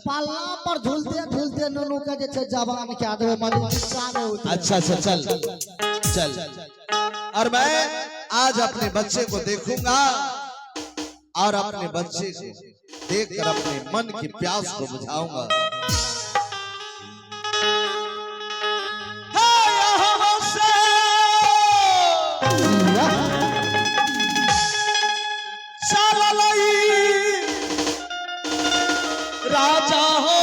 पालना पर झूलते झूलते ननू का जे जवान के आदमी मलिक। अच्छा चल चल। और मैं आज अपने बच्चे को देखूंगा और अपने बच्चे को देखकर अपने मन की प्यास को बुझाऊंगा। राजा हो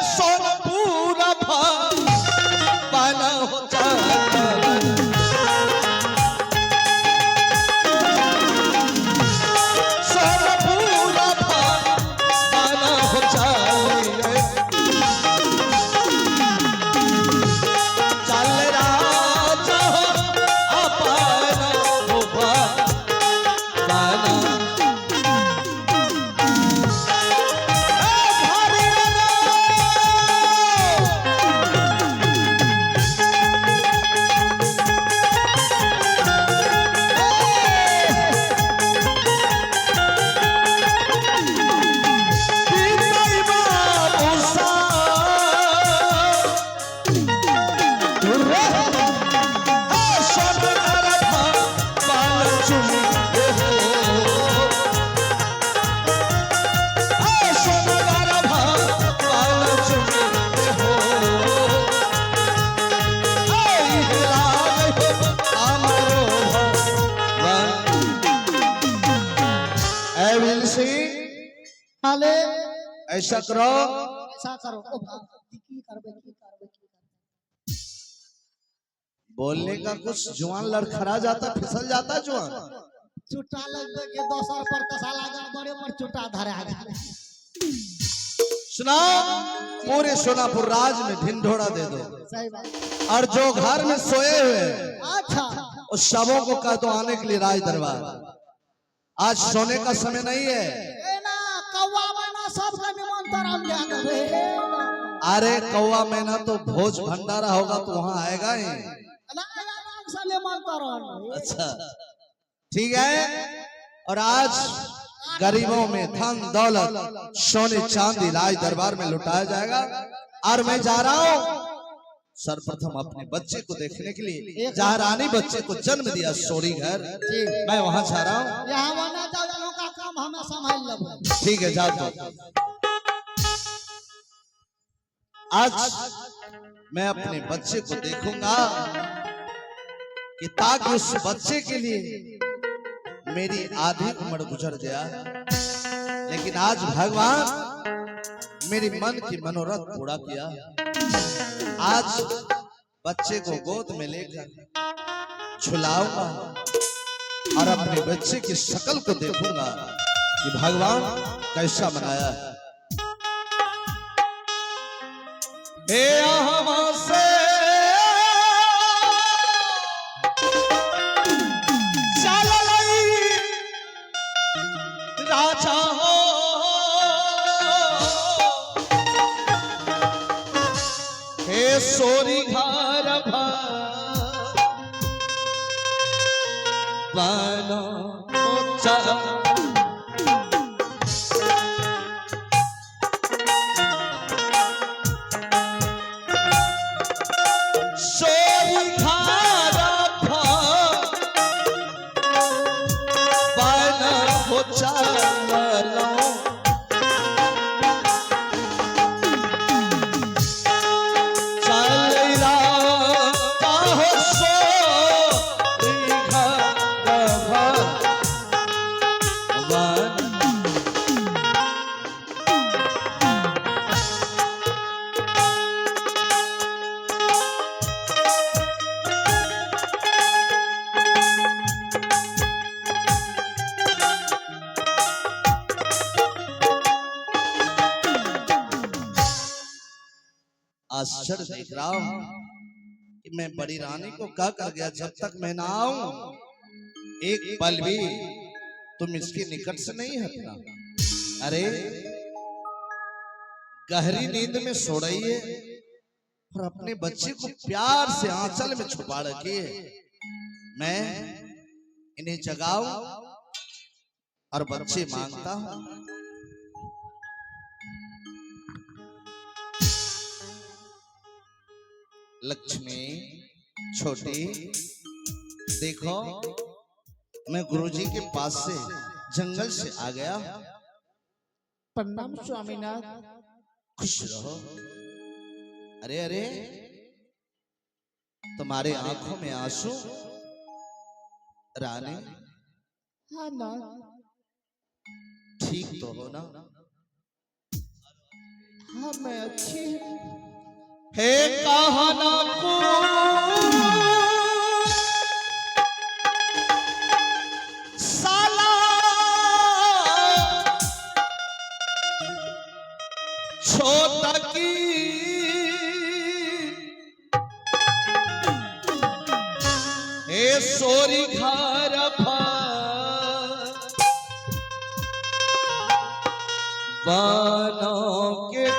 सोनपुरा बना हो सोनपुरा बना हो चल राजा अपना ऐसा करो बोलने का कुछ जुआन लड़खड़ा जाता फिसल जाता जुआन चुटा लग के दोसर पर कसाला बड़े पर चुटा धरा गया। सुना पूरे सोनापुर राज में ढिंढोरा दे दो। सही बात। और जो घर में सोए हुए अच्छा उस शवों को कह दो आने के लिए राज दरबार। आज सोने का समय नहीं है। अरे कौवा मैना तो भोज भंडारा होगा तो वहां आएगा ही। अच्छा ठीक है। और आज गरीबों में धन दौलत सोने चांदी राज दरबार में लुटाया जाएगा। और मैं जा रहा हूँ सर्वप्रथम अपने बच्चे को देखने के लिए जहाँ रानी बच्चे को जन्म दिया सोरी घर मैं वहां जा रहा हूँ। ठीक है जा दो। आज मैं अपने बच्चे को देखूंगा कि ताकि उस बच्चे के लिए मेरी आधी उम्र गुजर गया लेकिन आज भगवान मेरी मन की मनोरथ पूरा किया। आज बच्चे को गोद में लेकर झुलाऊंगा और अपने बच्चे की शक्ल को देखूंगा कि भगवान कैसा बनाया है। से चल राजा हो हे सोरी घर बना आश्चर्य देख रहा हूं कि मैं बड़ी रानी को क्या कर गया। जब तक मैं ना आऊं एक पल भी तुम इसके निकट से नहीं हटना। अरे गहरी नींद में सो रही है और अपने बच्चे को प्यार से आंचल में छुपा रखी है। मैं इन्हें जगाओ और बच्चे मांगता हूं। लक्ष्मी छोटी देखो, मैं गुरुजी के पास से जंगल से आ गया। प्रणाम स्वामीनाथ। खुश रहो। अरे अरे, तुम्हारे आंखों में आंसू? रानी हाँ ना, ठीक तो हो ना? हाँ मैं अच्छी हूँ। हे कहना को साला छोटा की हे सोरी घर बनो के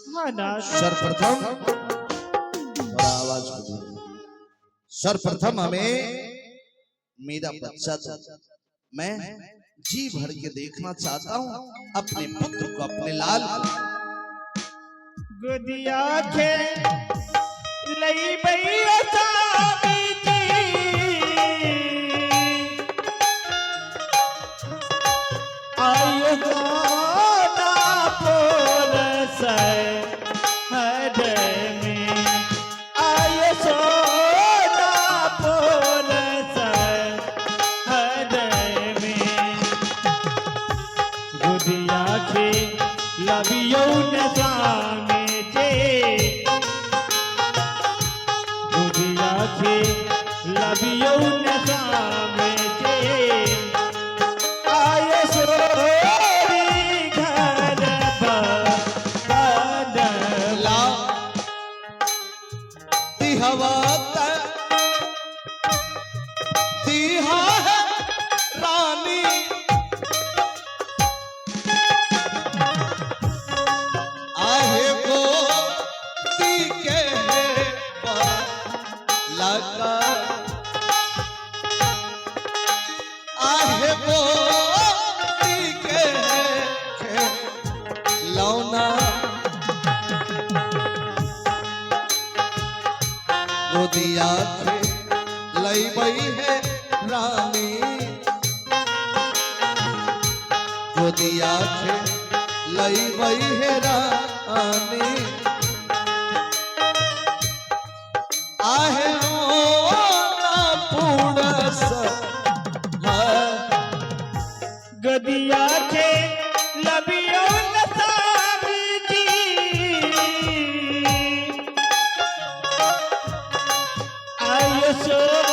सर्वप्रथम सर्वप्रथम हमें मेरा बच्चा मैं जी भर के देखना चाहता हूँ अपने पुत्र को, अपने लाल गुदिया के लई भैया सामी जी आयो ना पोल से हर में आयो सोना पोल से हर में गुदिया के लबियो न सामी जी गुदिया के लबियो न सामी जी आयो सोरी घर बदला हवा दिहा है रानी आहे वो के लगा आहे वो के लौना गोदिया के लई बई है रानी गोदिया के लई बई है रानी आहे हो ना पूरस गदिया के लबियो न सामी जी सो